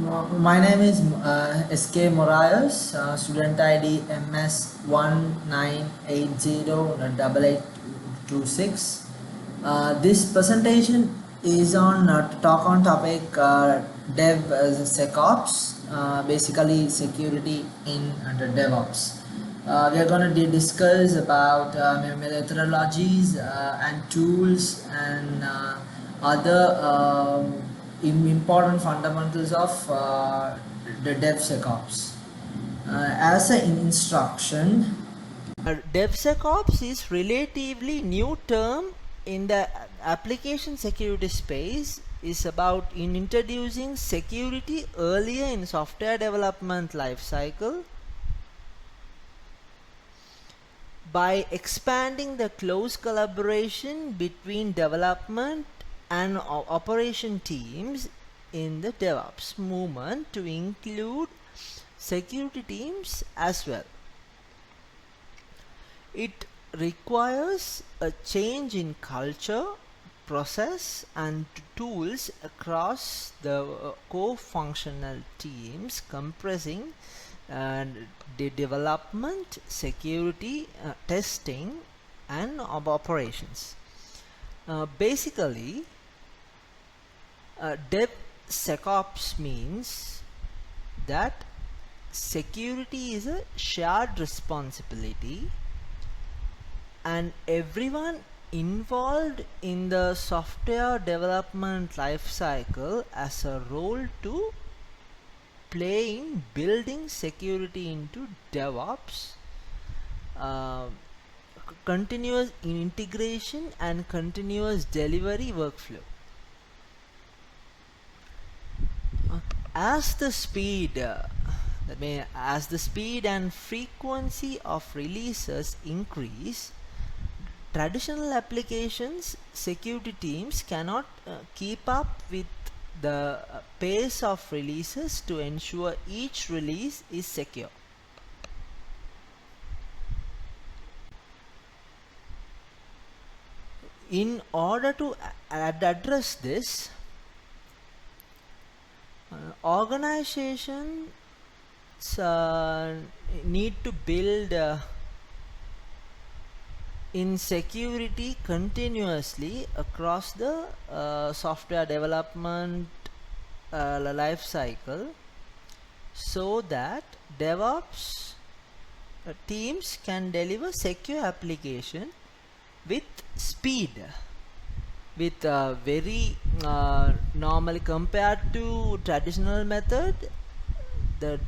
My name is SK Moraes, student ID MS 19808826. This presentation is on to talk on topic DevSecOps, basically security in under DevOps. We are going to discuss about methodologies and tools and other important fundamentals of the DevSecOps. As an instruction, DevSecOps is relatively new term in the application security space. Is about in introducing security earlier in software development lifecycle by expanding the close collaboration between development and operation teams in the DevOps movement to include security teams as well. It requires a change in culture, process and tools across the core functional teams comprising the development, security, testing and operations. Basically, DevSecOps means that security is a shared responsibility and everyone involved in the software development lifecycle has a role to play in building security into DevOps, continuous integration and continuous delivery workflow. As the speed and frequency of releases increase, traditional applications security teams cannot keep up with the pace of releases to ensure each release is secure. In order to address this, organizations need to build in security continuously across the software development life cycle so that DevOps teams can deliver secure application with speed, with very normally compared to traditional method, the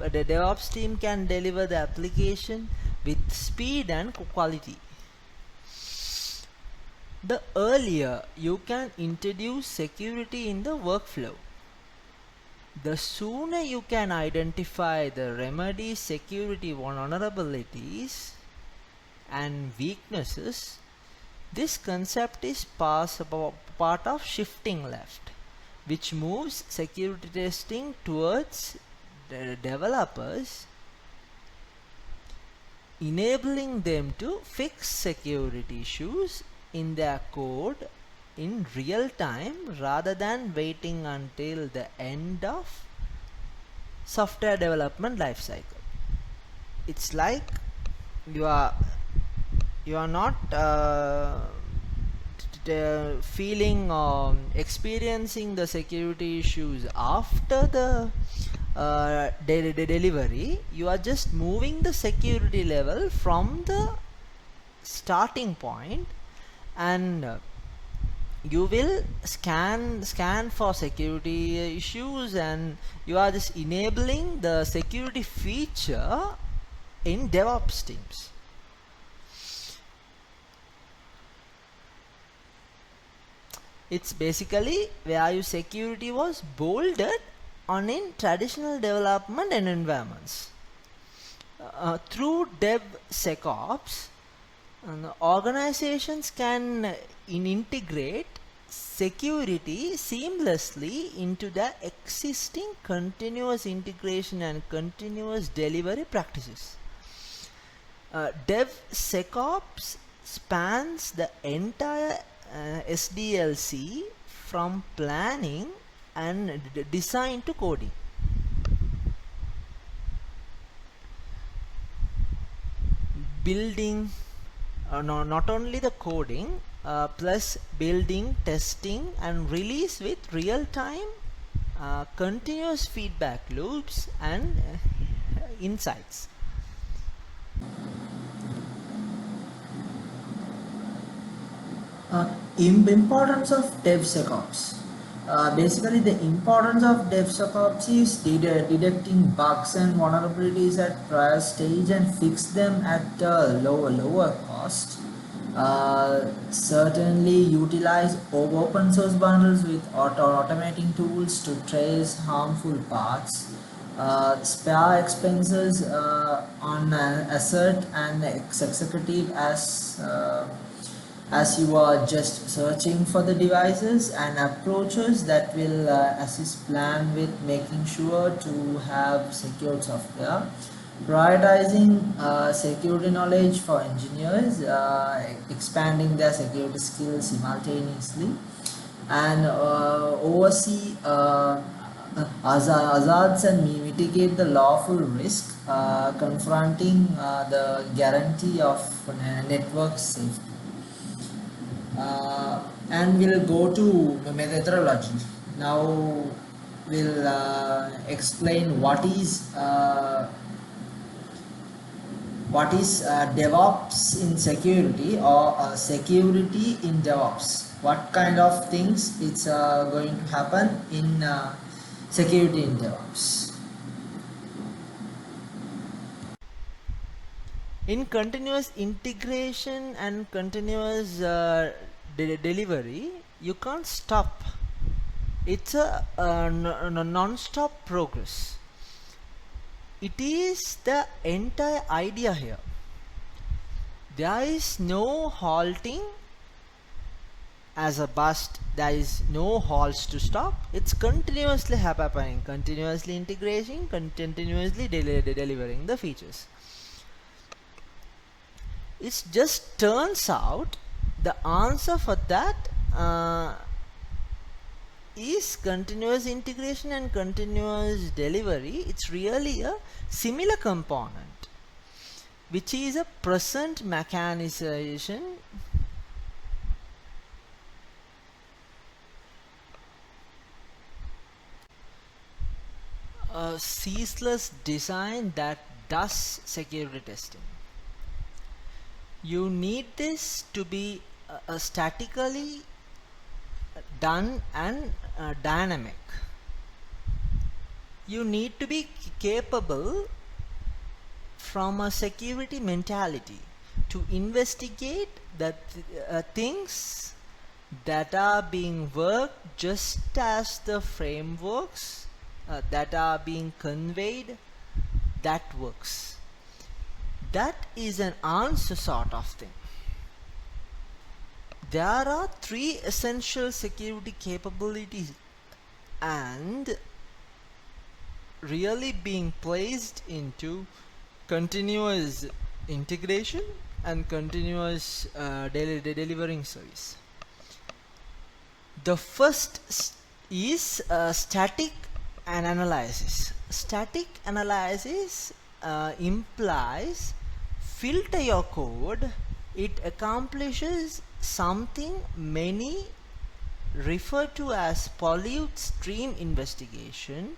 DevOps team can deliver the application with speed and quality. The earlier you can introduce security in the workflow, the sooner you can identify the remedy security vulnerabilities and weaknesses. This concept is part of shifting left, which moves security testing towards the developers, enabling them to fix security issues in their code in real time rather than waiting until the end of software development lifecycle. It's like you are not feeling experiencing the security issues after the delivery. You are just moving the security level from the starting point, and you will scan for security issues, and you are just enabling the security feature in DevOps teams. It's basically where your security was bolted on in traditional development and environments. Through DevSecOps, organizations can integrate security seamlessly into the existing continuous integration and continuous delivery practices. DevSecOps spans the entire SDLC from planning and design to coding. building, no, not only the coding, plus building, testing and release with real-time continuous feedback loops and insights. Importance of DevSecOps. Basically, the importance of DevSecOps is detecting bugs and vulnerabilities at prior stage and fix them at a lower cost. Certainly utilize open source bundles with automating tools to trace harmful paths. Spare expenses on asset and executive as you are just searching for the devices and approaches that will assist plan with making sure to have secure software. Prioritizing security knowledge for engineers, expanding their security skills simultaneously, and oversee hazards and mitigate the lawful risk, confronting the guarantee of network safety. And we'll go to methodology. Now we'll explain what is DevOps in security, or security in DevOps. What kind of things it's going to happen in security in DevOps. In continuous integration and continuous delivery, you can't stop. It's a non-stop progress. It is the entire idea here. There is no halting as a bust. There is no halts to stop. It's continuously happening, continuously integrating, continuously delivering the features. It just turns out the answer for that is continuous integration and continuous delivery. It's really a similar component, which is a present mechanization a ceaseless design that does security testing. You need this to be statically done and dynamic. You need to be capable from a security mentality to investigate the things that are being worked just as the frameworks that are being conveyed that works. That is an answer sort of thing. There are 3 essential security capabilities and really being placed into continuous integration and continuous delivering service. The first is static and analysis. Static analysis implies filter your code. It accomplishes something many refer to as pollute stream investigation,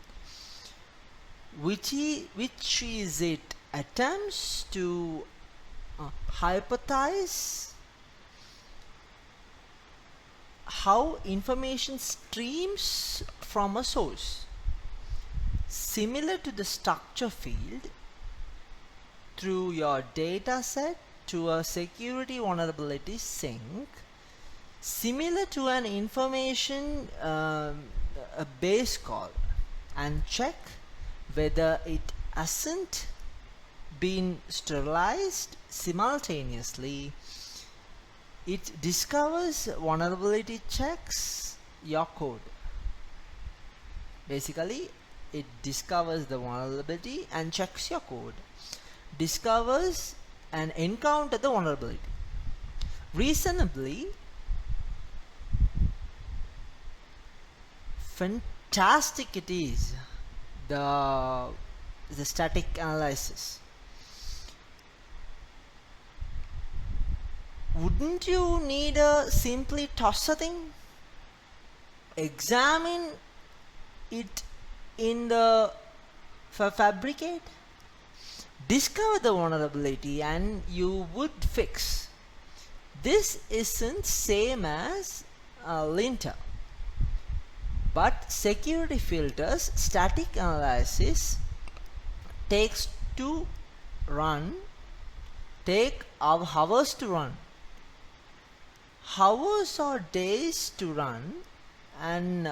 which is it attempts to hypothesize how information streams from a source, similar to the structure field, through your data set to a security vulnerability sink, similar to an information a base call, and check whether it hasn't been sterilized simultaneously. It discovers vulnerability, checks your code. Basically, it discovers the vulnerability and checks your code, discovers and encounters the vulnerability. Reasonably fantastic it is, the static analysis. wouldn't you need a simply toss a thing, examine it in the fabricate, discover the vulnerability, and you would fix. This isn't same as linter, but security filters static analysis takes to run, take hours to run, hours or days to run, and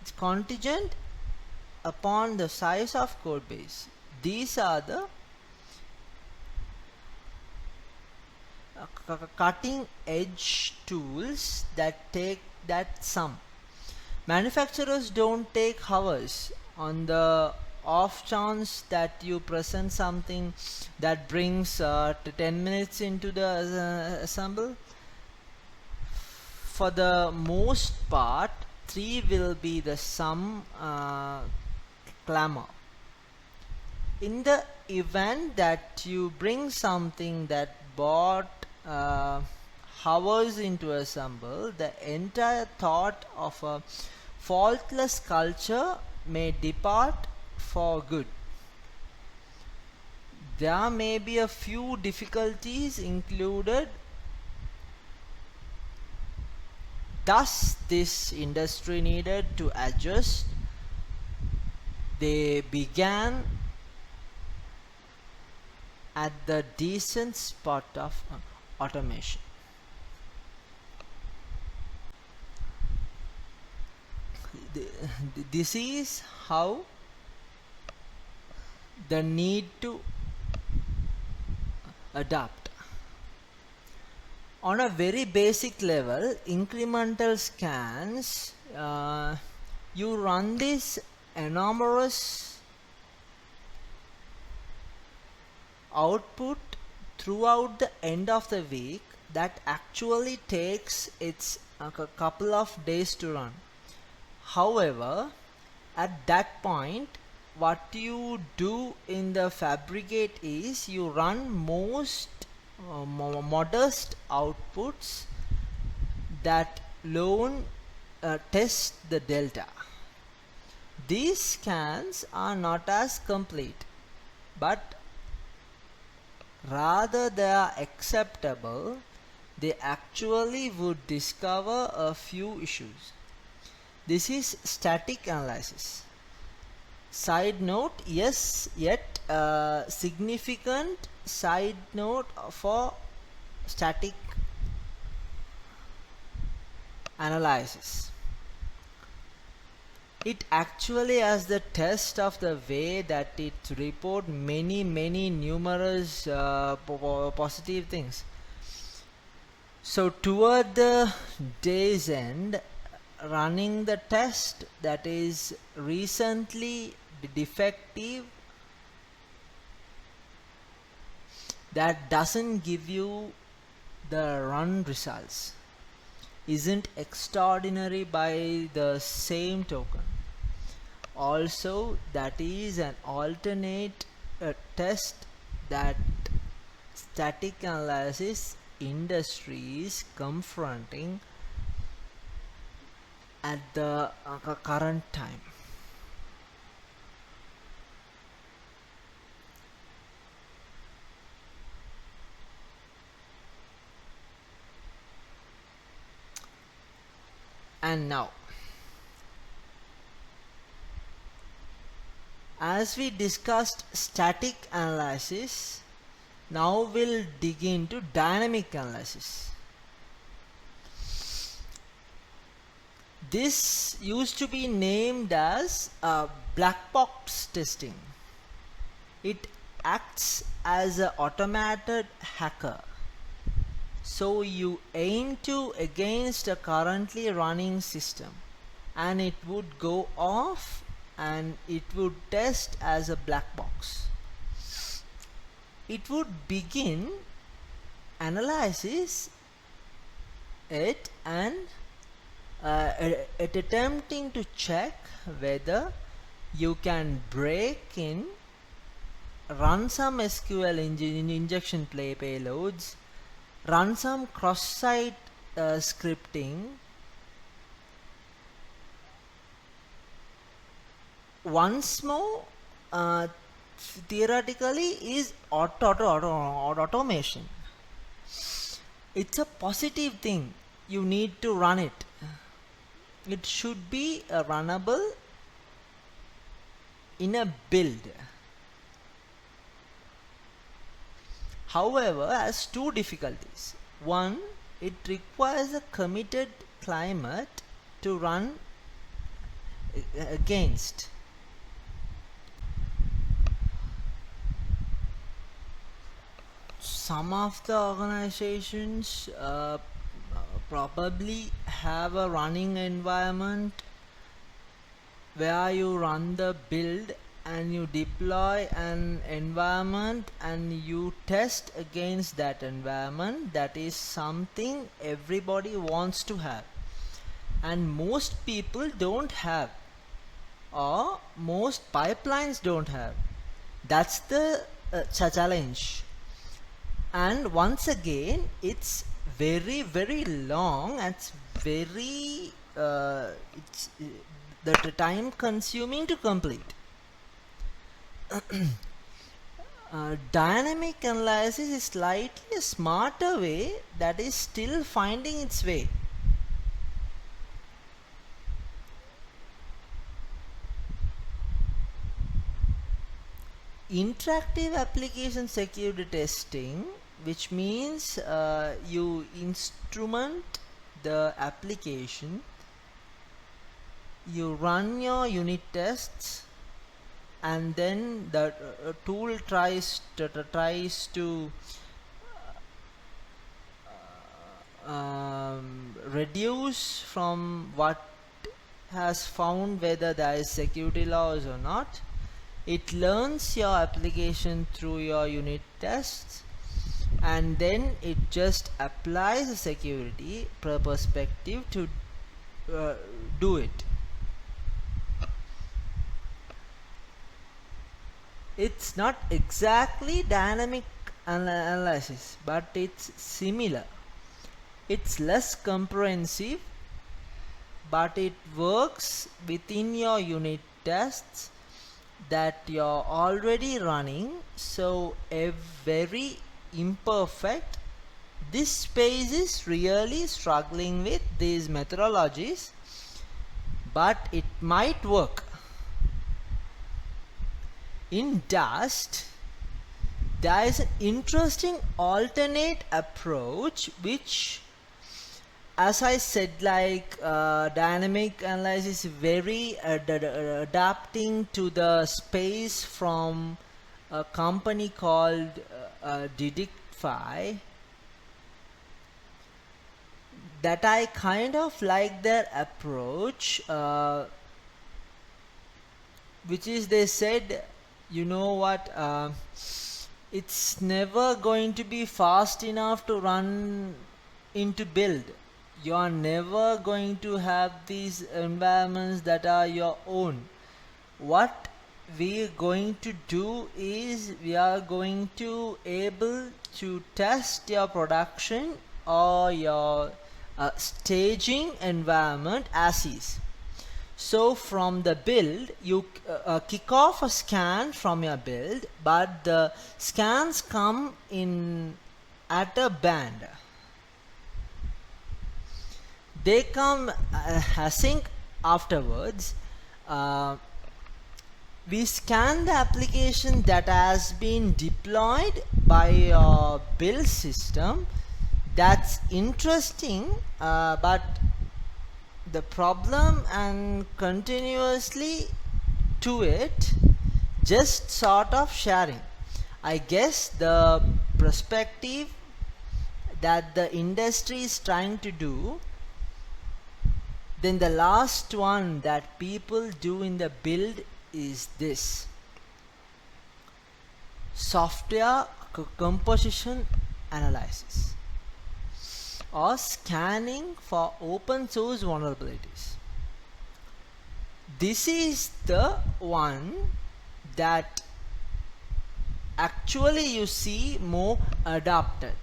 it's contingent upon the size of code base. These are the cutting edge tools that take that sum. Manufacturers don't take hours. On the off chance that you present something that brings 10 minutes into the assemble, for the most part 3 will be the sum clamor. In the event that you bring something that bought hours into assemble, the entire thought of a faultless culture may depart for good. There may be a few difficulties included. Thus, this industry needed to adjust. They began at the decent spot of automation. This is how the need to adapt. On a very basic level, incremental scans, you run this enormous output throughout the end of the week that actually takes its a couple of days to run. However, at that point, what you do in the fabricate is you run most modest outputs that alone test the delta. These scans are not as complete, but rather they are acceptable. They actually would discover a few issues. This is static analysis. Side note, yes, yet significant side note for static analysis. It actually has the test of the way that it report many numerous positive things. So toward the day's end, running the test that is recently defective, that doesn't give you the run results, isn't extraordinary by the same token. Also, that is an alternate test that static analysis industry is confronting at the current time. And now, as we discussed static analysis, now we'll dig into dynamic analysis. This used to be named as black box testing. It acts as an automated hacker. So you aim to against a currently running system and it would go off and it would test as a black box. It would begin analysis it and attempting to check whether you can break in run some SQL injection payloads, run some cross-site scripting. Once more, theoretically is automation. It's a positive thing. You need to run it. It should be runnable in a build. However, has two difficulties. One, it requires a committed climate to run against. Some of the organizations probably have a running environment where you run the build and you deploy an environment and you test against that environment. That is something everybody wants to have, and most people don't have, or most pipelines don't have. That's the challenge. And once again, it's very long, and it's very it's the time consuming to complete. Dynamic analysis is slightly a smarter way that is still finding its way. Interactive application security testing, which means you instrument the application, you run your unit tests, and then the tool tries to reduce from what has found whether there is security loss or not. It learns your application through your unit tests, and then it just applies a security perspective to do it. It's not exactly dynamic analysis, but it's similar. It's less comprehensive, but it works within your unit tests that you're already running. So a very imperfect. This space is really struggling with these methodologies, but it might work. In Dust, there is an interesting alternate approach, which, as I said, like dynamic analysis is very adapting to the space from a company called Didictfy, that I kind of like their approach, which is, they said, you know what, it's never going to be fast enough to run into build. You are never going to have these environments that are your own. What we are going to do is we are going to able to test your production or your staging environment as is. So from the build, you kick off a scan from your build, but the scans come in at a band. They come async afterwards. We scan the application that has been deployed by your build system. That's interesting, but the problem and continuously to it, just sort of sharing. I guess the perspective that the industry is trying to do. Then the last one that people do in the build is this: software composition analysis, or scanning for open source vulnerabilities. This is the one that actually you see more adapted.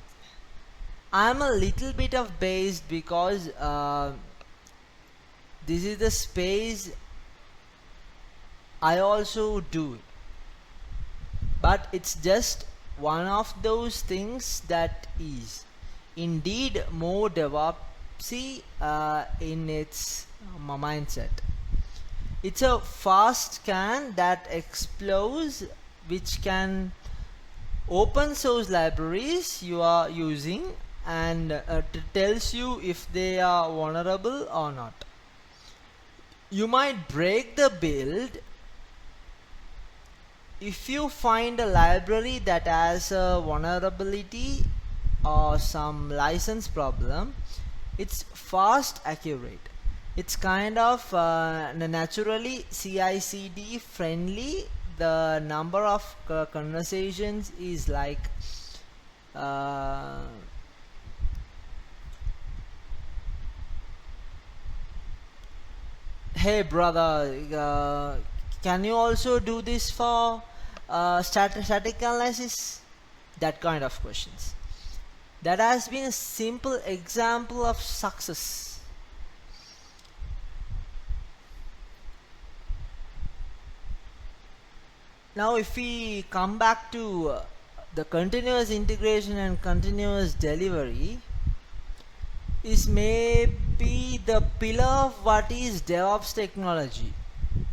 I'm a little bit of based because this is the space I also do, but it's just one of those things that is indeed more DevOpsy in its mindset. It's a fast scan that explodes, which can open source libraries you are using and tells you if they are vulnerable or not. You might break the build if you find a library that has a vulnerability or some license problem. It's fast accurate. It's kind of naturally CI/CD friendly. The number of conversations is like hey brother, can you also do this for static analysis? That kind of questions. That has been a simple example of success. Now if we come back to the continuous integration and continuous delivery is maybe the pillar of what is DevOps technology.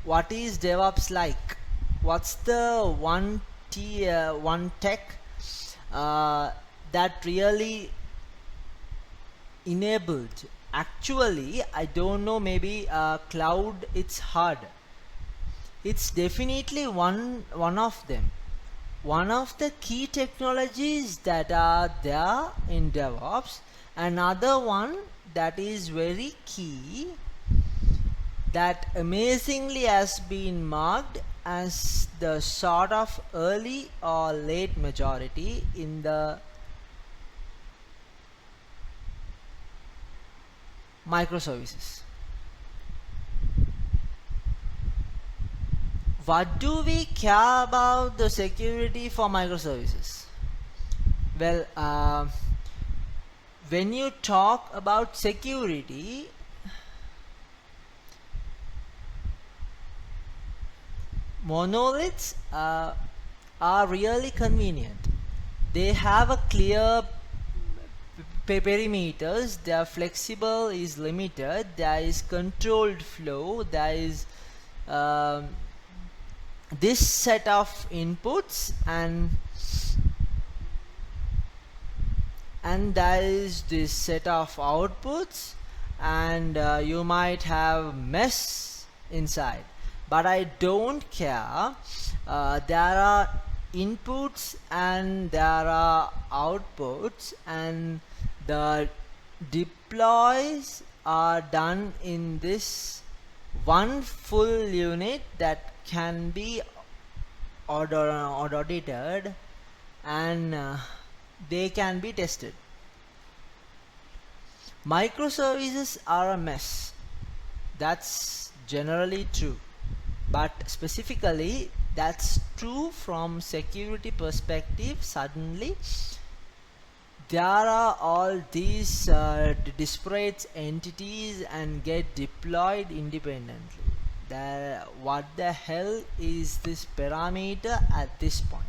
What is DevOps like? What's the one tech that really enabled? Actually, I don't know, maybe cloud, it's hard. It's definitely one of them. One of the key technologies that are there in DevOps. Another one that is very key, that amazingly has been marked as the sort of early or late majority in the microservices. What do we care about the security for microservices? Well, when you talk about security, monoliths are really convenient. They have a clear perimeters, they are flexible, is limited, there is controlled flow, there is this set of inputs and there is this set of outputs, and you might have mess inside, but I don't care. There are inputs and there are outputs, and the deploys are done in this one full unit that can be audited, and they can be tested. Microservices are a mess. That's generally true, but specifically that's true from security perspective. Suddenly there are all these disparate entities and get deployed independently. What the hell is this parameter at this point?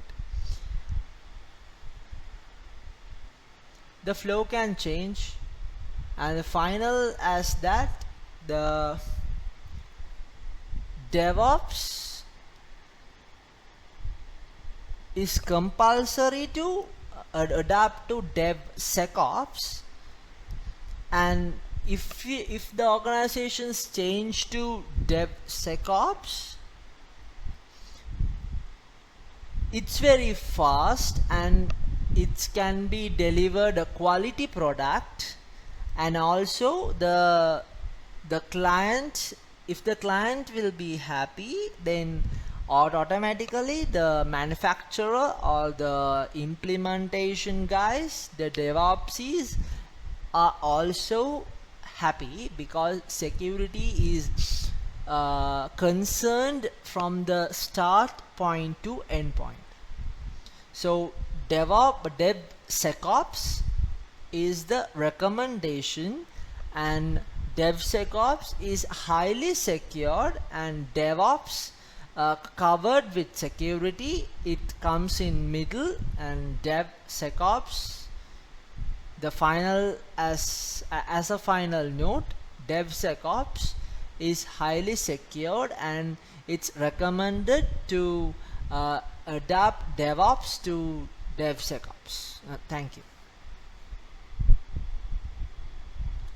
The flow can change, and the final as that the DevOps is compulsory to adapt to DevSecOps, and if the organizations change to DevSecOps, it's very fast and it can be delivered a quality product, and also the client, if the client will be happy, then automatically the manufacturer or the implementation guys, the DevOpsies, are also happy because security is concerned from the start point to end point. So DevSecOps is the recommendation, and DevSecOps is highly secured, and DevOps covered with security, it comes in middle, and DevSecOps, the final, as a final note, DevSecOps is highly secured, and it's recommended to adapt DevOps to DevSecOps. Thank you.